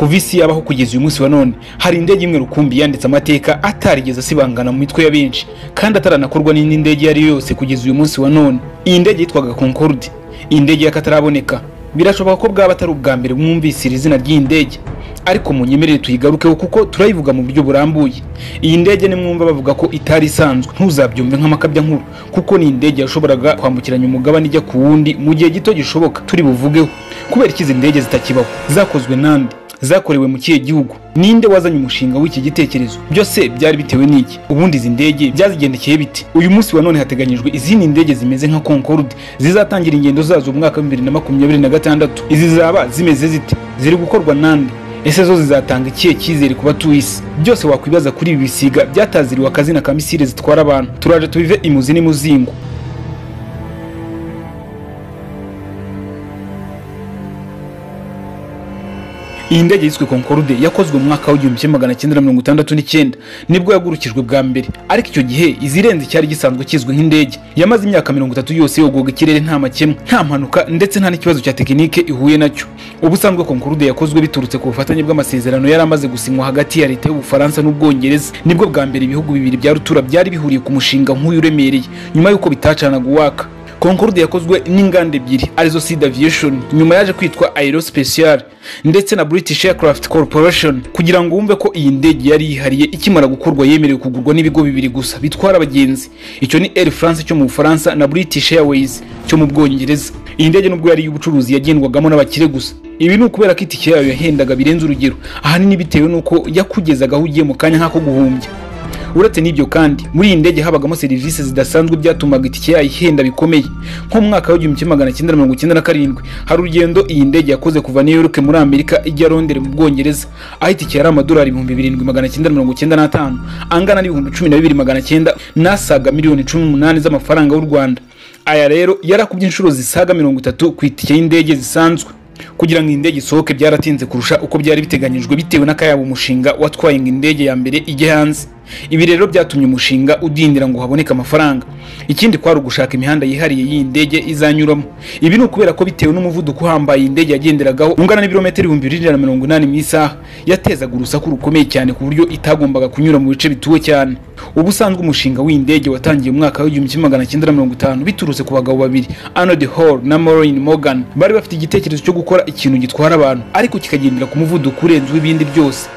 kuva isi yabaho kugeza uyu munsi wa none hari indege imwe rukumbi yanditse amateka atarigeze asibangana mu mitwe ya benshi kandi ataranakorwa n'indi ndege yari yose kugeza uyu munsi wa none. Iyi ndege yitwaga Concorde, iyi ndege y'akataraboneka. Birashoboka ko bwaba atari ubwa mbere mwumvise iri zina ry'iyi ndege, ariko munyemerere tuyigarukeho kuko turayivuga mu buryo burambuye. Iyi ndege ni mwumva bavuga ko itari isanzwe, ntuzabyumve nk'amakabya nkuru, kuko ni indege yashoboraga kwambukiranya umugabane ijya ku wundi mu gihe gito gishoboka. Turi buvugeho kubera ikizi ndege zitakibaho, zakozwe nande, zakorewe mu kihe gihugu, ninde wazanye umushinga w'iki gitekerezo, byose byari bitewe n'iki, ubundi izi ndege byazigendekeye bite. Uyu munsi wa none hateganyijwe izindi ndege zimeze nka Concorde zizatangira ingendo zazo mu mwaka wa 2026. Izi zaba zimeze zite, ziri gukorwa nande, ese zo zizatanga ikihe cyizere ku batuye isi? Byose wakwibaza kuri ibi bisiga byataziriwe akazina ka misile zitwara abantu. Turaje tubive imuzi n'imuzingo. Iyi ndege yiswe Concorde yakozwe mu mwaka wa 1969 nibwo yagurukijwe bwa mbere, ariko icyo gihe izirenze cyari gisanzwe kizwe nk'indege. Yamaze imyaka 30 yose yogoga ikirere nta makemwa, nta mpanuka ndetse nta n'ikibazo cya tekinike ihuye nacyo. Ubusanzwe Concorde yakozwe biturutse ku bufatanye bw'amasezerano yari amaze gusinywa hagati ya leta y'Ubufaransa n'Ubwongereza. Nibwo bwa mbere ibihugu bibiri bya rutura byari bihuriye ku mushinga nk'uyu uremereye nyuma y'uko bitacanaga uwaka. Concorde yakozwe n'inganda ebyiri arizo Seed Aviation, nyuma yaje kwitwa Aerospatiale, ndetse na British Aircraft Corporation. Kugira ngo wumve ko iyi ndege yari yihariye ikimara gukorwa yemerewe kugurwa n'ibigo bibiri gusa bitwara abagenzi. Icyo ni Air France cyo mu Bufaransa na British Airways cyo mu Bwongereza. Iyi ndege nubwo yari y'ubucuruzi yagendwagamo n'abakire gusa. Ibi ni ukubera ko itike yayo yahendaga birenze urugero, ahanini bitewe n'uko yakugezaga aho ugiye mu kanya nk'ako guhumbya. Uretse n'ibyo kandi muri iyi ndege habagamo serivisi zidasanzwe byatumaga itike yayo ihenda bikomeye. Nko mu mwaka wa 1997 hari urugendo iyi ndege yakoze kuva New York muri Amerika ijya Londres mu Bwongereza, aho itike yari amadolari 7,995 angana n'ibihumbi 12,900 nasaga miliyoni 18 z'amafaranga y'u Rwanda. Aya rero yarakubye inshuro zisaga 30 ku itike y'indege zisanzwe. Kugira ngo indege isohoke byaratinze kurusha uko byari biteganyijwe bitewe n'akayabo umushinga watwaye indege ya mbere ijye hanze. Ibi rero byatumye umushinga udindira ngo haboneke amafaranga. Ikindi kwari ugushaka imihanda yihariye y'iyi ndege izanyuramo. Ibi ni ukubera ko bitewe n'umuvuduko uhambaye indege yagenderagaho ungana n'ibirometero 280 mu isaha, yatezaga urusaku rukomeye cyane ku buryo itagombaga kunyura mu bice bituwe cyane. Ubusanzwe umushinga w'indege watangiye mu mwaka wa 1950 biturutse ku bagabo babiri, Arnold Hall na Maureen Morgan. Bari bafite igitekerezo cyo gukora ikintu gitwara abantu ariko kikagendera ku muvuduko urenze w'ibindi byose.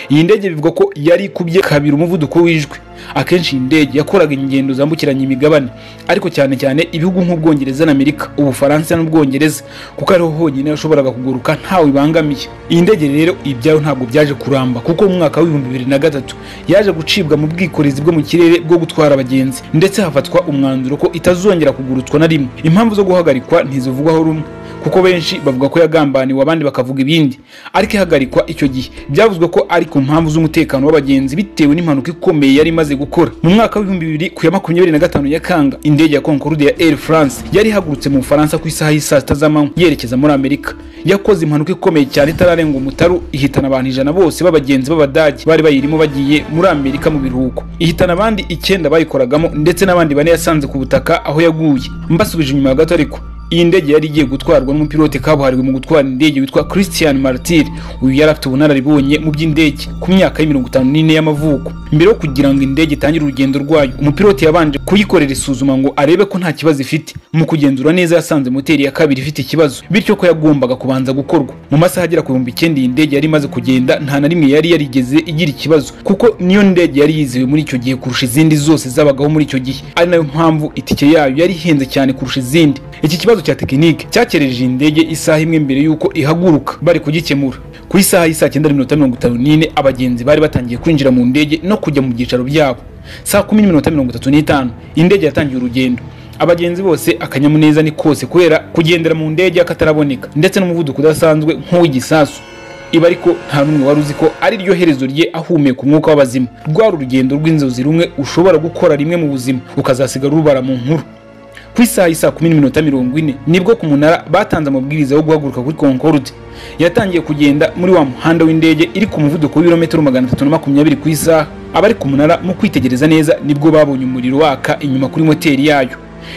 Iyi ndege bivuga ko yari kubye kabiri umuvuduko w'ijwi. Akenshi indege yakoraga ingendo zambukiranya imigabane, ariko cyane cyane ibihugu nk'Ubwongereza na Amerika, Ubufaransa n'Ubwongereza, kuko ariho honyine yashoboraga kuguruka ntawe ibangamiye. Iyi ndege rero ibyayo ntabwo byaje kuramba, kuko mu mwaka wa 2003 yaje gucibwa mu bwikorezi bwo mu kirere bwo gutwara abagenzi, ndetse hafatwa umwanzuro ko itazongera kugurutswa na rimwe. Impamvu zo guhagarikwa ntizivugwaho rumwe, kuko benshi bavuga ko yagambaniwe abandi bakavuga ibindi, ariko ihagarikwa icyo gihe byavuzwe ko ari ku mpamvu z'umutekano w'abagenzi bitewe n'impanuka ikomeye yari imaze gukora. Mu mwaka wa 2025 Nyakanga, indege ya Concorde ya Air France yari ihagurutse mu Bufaransa ku isaha y'isa 6 z'amanywa yerekeza muri Amerika. Yakoze impanuka ikomeye cyane itararenga umutaru, ihitana abantu 100 bose b'abagenzi b'Abadage bari bayirimo bagiye muri Amerika mu biruhuko. Ihitana abandi 9 bayikoragamo ndetse n'abandi 4 yasanze ku butaka aho yaguye. Mbasubije inyuma gato ariko iyi ndege yari igiye gutwarwa n'umupilote kabuhariwe mu gutwara indege witwa Christian Martyr. Uyu yari afite ubunararibonye mu by'indege ku myaka ya 54 y'amavuko. Mbere yo kugira ngo indege itangire urugendo rwayo, umupilote yabanje kuyikorera isuzuma ngo arebe ko nta kibazo ifite. Mu kugenzura neza yasanze moteri ya kabiri ifite ikibazo, bityo ko yagombaga kubanza gukorwa. Mu masaha agera ku 9,000 iyi ndege yari imaze kugenda, nta na rimwe yari yarigeze igira ikibazo, kuko niyo ndege yari yizewe muri icyo gihe kurusha izindi zose zabagaho muri icyo gihe. Ari nayo mpamvu itike yayo yari ihenze cyane kurusha izindi. Iki kibazo cya tekinike cyakereje indege isaha imwe mbere yuko ihaguruka bari kugikemura. Ku isaha y'isa 9:54 abagenzi bari batangiye kwinjira mu ndege no kujya mu byicaro byabo. Saa 10:35 indege yatangiye urugendo. Abagenzi bose akanyamuneza ni kose kubera kugendera mu ndege akataraboneka, ndetse n'umuvuduko udasanzwe nk'uw'igisasu. Iba ariko nta numwe wari uzi ko ari ryo herezo rye ahumeka umwuka w'abazima. Rwari urugendo rw'inzozi rumwe ushobora gukora rimwe mu buzima ukazasigara urubara mu nkuru. Ku isaha y'isa 10:40 nibwo ku munara batanze amabwiriza yo guhaguruka kuri Concorde. Yatangiye kugenda muri wa muhanda w'indege iri ku muvuduko w'ibirometero 320 ku isaha. Abari ku munara mu kwitegereza neza nibwo babonye umuriro waka inyuma kuri moteri yayo.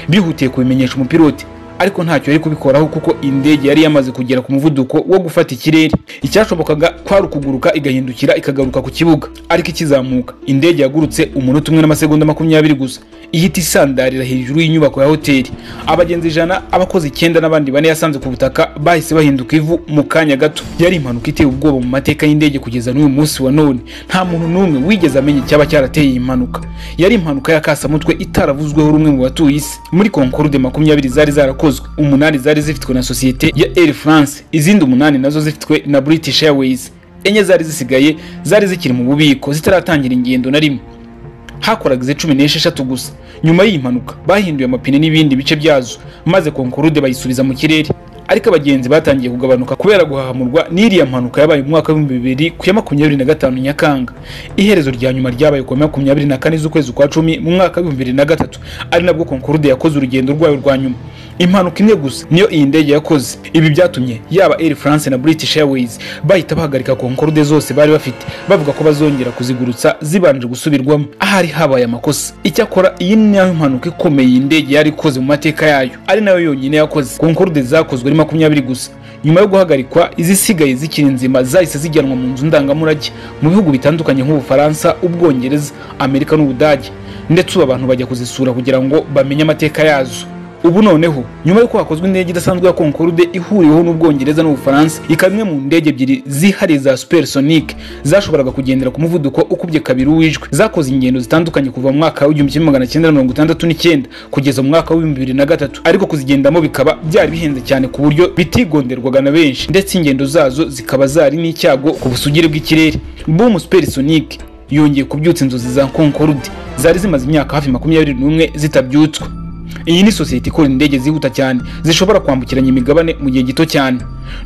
Bihutiye kubimenyesha umupilote. ariko ntacyo yari kubikoraho kuko indege yari yamaze kugera ku muvuduko wo gufata ikirere. Icyashobokaga kwari ukuguruka igahindukira ikagaruka ku kibuga, ariko ikizamuka indege yagurutse umunota umwe n'amasegonda 20 gusa ihita isandarira hejuru y'inyubako ya hoteli. Abagenzi 100, abakozi 9 n'abandi 4 yasanze ku butaka bahise bahinduka ivu mu kanya gato. Yari impanuka iteye ubwoba mu mateka y'indege kugeza n'uyu munsi wa none. Nta muntu n'umwe wigeze amenya icyaba cyarateye iyi mpanuka. Yari impanuka y'akasamutwe itaravuzweho rumwe mu batuye isi. Muri Concorde 20 zari zarakozwe, 8 zari zifitwe na sosiyete ya Air France, izindi 8 nazo zifitwe na British Airways. Enye zari zisigaye zari zikiri mu bubiko zitaratangira ingendo na rimwe. Hakoraga 16 gusa. Nyuma y'iyi mpanuka bahinduye amapine n'ibindi bice byazo, maze Concorde bayisubiza mu kirere. Ariko abagenzi batangiye kugabanuka kubera guhahamurwa n'iriya mpanuka yabaye mu mwaka wa 2025 Nyakanga. Iherezo rya nyuma ryabaye ku 24 z'ukwezi kwa 10 mu mwaka wa 2003, ari nabwo Concorde yakoze urugendo rwayo rwa nyuma. Impanuka imwe gusa niyo iyi ndege yakoze. Ibi byatumye yaba Air France na British Airways bahita bahagarika Concorde zose bari bafite, bavuga ko bazongera kuzigurutsa zibanje gusubirwamo ahari habaye amakosa. Icyakora iyi ni impanuka ikomeye iyi ndege yari ikoze mu mateka yayo, ari nayo yonyine yakoze. Concorde zakozwe ari 20 gusa. Nyuma yo guhagarikwa, izisigaye zikiri nzima zahise zijyanwa mu nzu ndangamurage mu bihugu bitandukanye nk'Ubufaransa, Ubwongereza, Amerika n'Ubudage, ndetse abantu bajya kuzisura kugira ngo bamenye amateka yazo. Ubu noneho nyuma yo kwakozwe indege idasanzwe ya Concorde ihuriweho n'Ubwongereza n'Ubufaransa, ikaba imwe mu ndege ebyiri zihariye za supersonic zashoboraga kugendera ku muvuduko ukubye kabiri w'ijwi. Zakoze ingendo zitandukanye kuva mu mwaka wa 1969 kugeza mu mwaka wa 2003, ariko kuzigendamo bikaba byari bihenze cyane ku buryo bitigonderwaga na benshi, ndetse ingendo zazo zikaba zari n'icyago ku busugire bw'ikirere. Boom Supersonic yongeye kubyutsa inzozi za Concorde zari zimaze imyaka hafi 21 zitabyutswa. Iyi ni sosiyete ikora indege zihuta cyane zishobora kwambukiranya imigabane mu gihe gito cyane.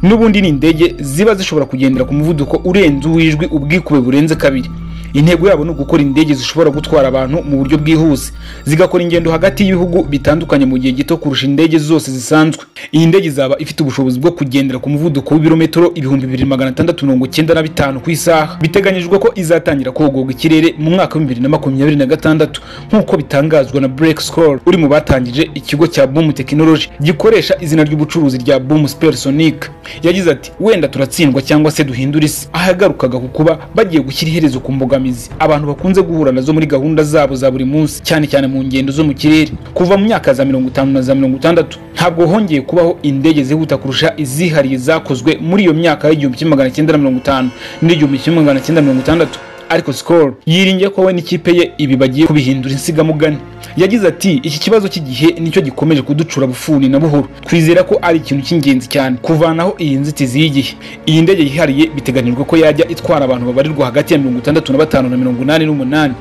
N'ubundi ni indege ziba zishobora kugendera ku muvuduko urenze uwijwi ubwikube burenze kabiri. Intego yabo no gukora indege zishobora gutwara abantu mu buryo bwihuse, zigakora ingendo hagati y'ibihugu bitandukanye mu gihe gito kurusha indege zose zisanzwe. Iyi ndege zaba ifite ubushobozi bwo kugendera ku muvuduko w'ibirometero 2695 ku isaha. Biteganyijwe ko izatangira kogoga ikirere mu mwaka wa 2026 nk'uko bitangazwa na Blake Scholes uri mu batangije ikigo cya Boom Technology gikoresha izina ry'ubucuruzi rya Boom Supersonic. Yagize ati, wenda turatsindwa cyangwa se duhindura isi. Ahagarukaga ku kuba bagiye gushyira iherezo ku mbogamizi abantu bakunze guhura nazo muri gahunda zabo za buri munsi, cyane cyane mu ngendo zo mu kirere. Kuva mu myaka za 50 na za 60 ntabwo hongeye kubaho indege zihuta kurusha izihariye zakozwe muri iyo myaka ya 1950 n'1960. Ariko Scholes yiringiye ko we n'ikipe ye ibi bagiye kubihindura insigamugani. Yagize ati, iki kibazo cy'igihe nicyo gikomeje kuducura bufuni na buhoro. Twizera ko ari ikintu cy'ingenzi cyane kuvanaho iyi nzitizi y'igihe. Iyi ndege yihariye biteganijwe ko yajya itwara abantu babarirwa hagati ya 65 na 88.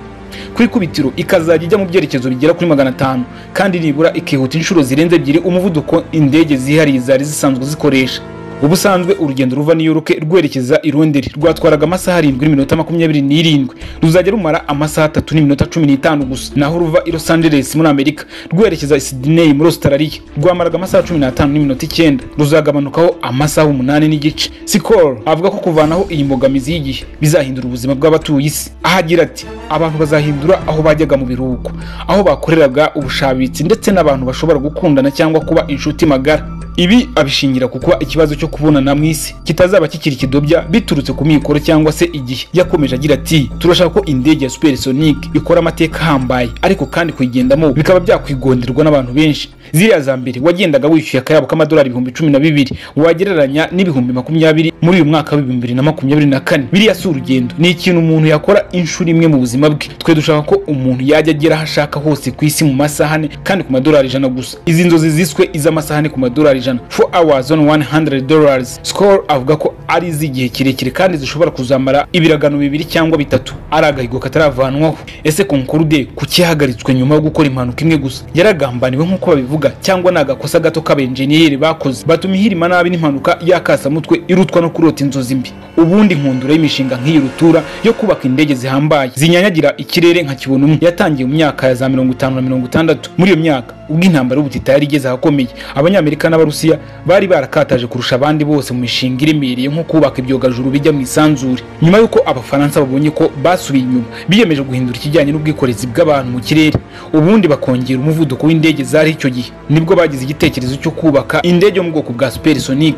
Ku ikubitiro ikazajya ijya mu byerekezo bigera kuri 500, kandi nibura ikihuta inshuro zirenze 2 umuvuduko indege zihariye zari zisanzwe zikoresha. Ubusanzwe urugendo ruva New York rwerekeza i Londres rwatwaraga amasaha 7 n'iminota 27, ruzajya rumara amasaha 3 n'iminota 15 gusa. Naho ruva i Los Angeles muri Amerika rwerekeza i Sydney muri Australia rwamaraga amasaha 15 n'iminota 9, ruzagabanukaho amasaha 8 n'igice. Scholes avuga ko kuvanaho iyi mbogamizi y'igihe bizahindura ubuzima bw'abatuye isi. Ahagira ati, abantu bazahindura aho bajyaga mu biruhuko, aho bakoreraga ubushabitsi, ndetse n'abantu bashobora gukundana cyangwa kuba inshuti magara. Ibi abishingira kuko ikibazo cyo kubonana mu isi kitazaba kikiri kidobya biturutse ku mikoro cyangwa se igihe. Yakomeje agira ati, turashaka ko indege ya Supersonic ikora amateka hambaye, ariko kandi kuyigendamo bikaba byakwigonderwa n'abantu benshi. Ziriya za mbere wagendaga wishyuye akayabo k'amadolari 12,000 wagereranya n'ibihumbi 20 muri uyu mwaka wa 2024. Biriya si urugendo, ni ikintu umuntu yakora inshuro imwe mu buzima bwe. Twe dushaka ko umuntu yajya agera aho ashaka hose ku isi mu masaha 4 kandi ku madolari 100 gusa. Izi nzozi ziswe iz'amasaha 4 ku madolari 100, 4 hours on $100. Scholes avuga ko ari iz'igihe kirekire kandi zishobora kuzamara ibiragano 2 cyangwa 3, ari agahigo kataravanwaho. Ese Concorde kukihagaritswe nyuma yo gukora impanuka imwe gusa? Yaragambaniwe nk'uko babivuga, cyangwa nagakosa gato k'abenjeniyeri bakoze batuma ihirima nabi n'impanuka yakasamutwe irutwa no kurota inzozi mbi? Ubundi nkundura y'imishinga nk'iyi rutura yo kubaka indege zihambaye zinyanyagira ikirere nka kibona umwe yatangiye mu myaka ya za 50 na 60. Muri iyo myaka ubwo intambara y'ubutita yari igeze ahakomeye. Abanyamerika n'Abarusiya bari barakataje kurusha abandi bose mu mishinga iremereye nko kubaka ibyogajuru bijya mu isanzure. Nyuma y'uko Abafaransa babonye ko basubiye inyuma, biyemeje guhindura ikijyanye n'ubwikorezi bw'abantu mu kirere, ubundi bakongera umuvuduko w'indege zari icyo gihe, nibwo bagize igitekerezo cyo kubaka indege yo mu bwoko bwa supersonic.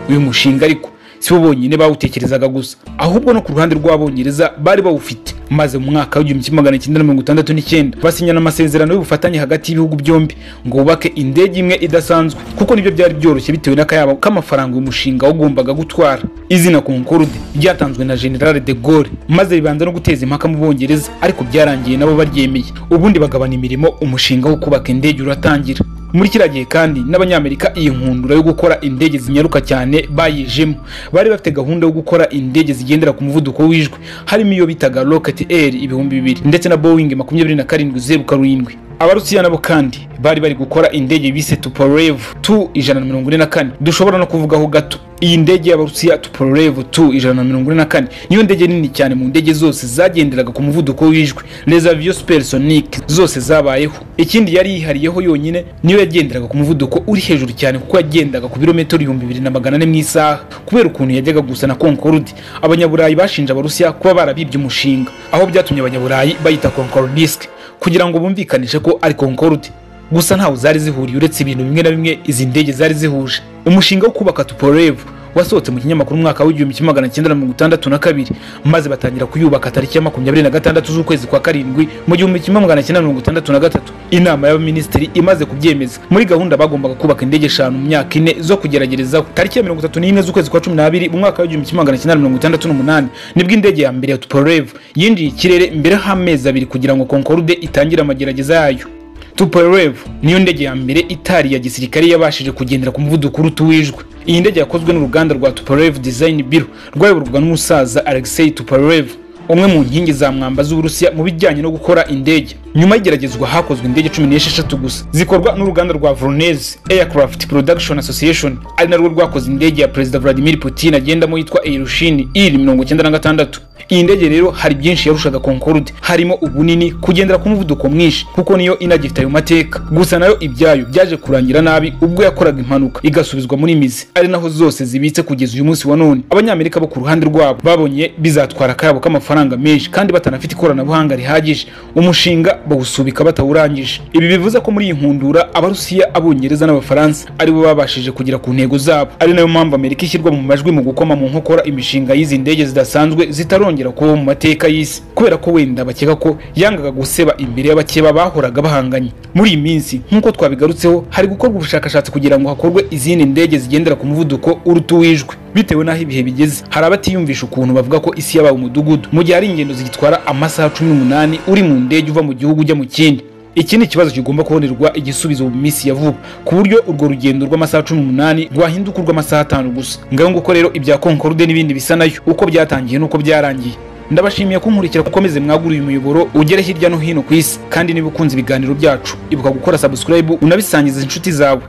Uyu mushinga ariko si bo bonyine bawutekerezaga gusa, ahubwo no ku ruhande rw'Abongereza bari bawufite. Maze mu mwaka w'1969 basinyana amasezerano y'ubufatanye hagati y'ibihugu byombi ngo bubake indege imwe idasanzwe, kuko nibyo byari byoroshye bitewe n'akayabo k'amafaranga uyu mushinga wagombaga gutwara. Izina Concorde ryatanzwe na General de Gaulle, maze ribanza no guteza impaka mu Bongereza, ariko byarangiye nabo baryemeye, ubundi bagabana imirimo. Umushinga wo kubaka indege uratangira. Muri kiriya gihe kandi n'Abanyamerika iyi nkundura yo gukora indege zinyaruka cyane bayijemo. Bari bafite gahunda yo gukora indege zigendera ku muvuduko w'ijwi, harimo iyo bitaga Rocket Air 2000 ndetse na Boeing 2707. Abarusiya nabo kandi bari gukora indege bise Tupolev Tu-144. Dushobora no kuvugaho gato iyi ndege y'Abarusiya Tupolev Tu-144 niyo ndege nini cyane mu ndege zose zagenderaga ku muvuduko w'ijwi, les avions supersoniques zose zabayeho. Ikindi yari yihariyeho yonyine niyo yagenderaga ku muvuduko uri hejuru cyane, kuko yagendaga ku birometero 2400 mu isaha. Kubera ukuntu yajyaga gusa na Concorde, Abanyaburayi bashinja Abarusiya kuba barabibye umushinga, aho byatumye Abanyaburayi bayita Concordisk kugira ngo bumvikanishe ko ari Concorde. Gusa ntaho zari zihuriye uretse ibintu bimwe na bimwe izi ndege zari zihuje. Umushinga wo kubaka Tupolev wasohotse mu kinyamakuru mwaka w'1962, maze batangira kuyubaka tariki ya 26 z'ukwezi kwa karindwi mu 1963. Inama y'abaminisitiri imaze kubyemeza. Muri gahunda bagombaga kubaka indege 5 mu myaka 4 zo kugeragerezaho. Tariki ya 31 z'ukwezi kwa 12 mu mwaka w'1968 nibwo indege ya mbere ya Tupolev yinjiye ikirere mbere y'amezi 2 kugira ngo Concorde itangire amagerageza yayo. Tupolev niyo ndege ya mbere itari ya gisirikare yabashije kugendera ku muvuduko uruta w'ijwi. Iyi ndege yakozwe n'uruganda rwa Tupolev Design Bureau rwayoborwa n'umusaza Alexei Tupolev, umwe mu nkingi za mwamba z'Uburusiya mu bijyanye no gukora indege. Nyuma y'igeragezwa hakozwe indege 16 gusa zikorwa n'uruganda rwa Voronezh Aircraft Production Association, ari narwo rwakoze indege ya Perezida Vladimir Putin agendamo yitwa Ilyushin Il-96. Iyi ndege rero hari byinshi yarushaga Concorde, harimo ubunini, kugendera ku muvuduko mwinshi, kuko niyo inagifite ayo mateka. Gusa nayo ibyayo byaje kurangira nabi ubwo yakoraga impanuka igasubizwa muri mizi, ari naho zose zibitse kugeza uyu munsi wa none. Abanyamerika bo ku ruhande rwabo babonye bizatwara akayabo k'amafaranga menshi kandi batanafite ikoranabuhanga rihagije, umushinga bawusubika batawurangije. Ibi bivuze ko muri iyi nkundura Abarusiya, Abongereza n'Abafaransa aribo babashije kugera ku ntego zabo, ari nayo mpamvu Amerika ishyirwa mu majwi mu gukoma mu nkokora imishinga y'izi ndege zidasanzwe zitarongera kuba mu mateka y'isi, kubera ko wenda bakeka ko yangaga guseba imbere y'abakeba bahoraga bahanganye. Muri iyi minsi nk'uko twabigarutseho, hari gukorwa ubushakashatsi kugira ngo hakorwe izindi ndege zigendera ku muvuduko uruta w'ijwi. Bitewe n'aho ibihe bigeze, hari abatiyumvisha ukuntu bavuga ko isi yabaye umudugudu mu gihe hari ingendo zigitwara amasaha 18 uri mu ndege uva mu gihugu ujya mu kindi. Iki ni ikibazo kigomba kubonerwa igisubizo mu minsi ya vuba, ku buryo urwo rugendo rw'amasaha 18 rwahinduka urw'amasaha 5 gusa. Ngaho nguko rero ibya Concorde n'ibindi bisa nayo, uko byatangiye nuko byarangiye. Ndabashimiye kunkurikira, kukomeze mwagura uyu muyoboro ugere hirya no hino ku isi, kandi niba ukunze ibiganiro byacu ibuka gukora subscribe unabisangiza inshuti zawe.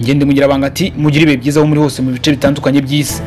Ngende mugira bangati mugire ibihe byiza aho muri hose mu bice bitandukanye by'isi.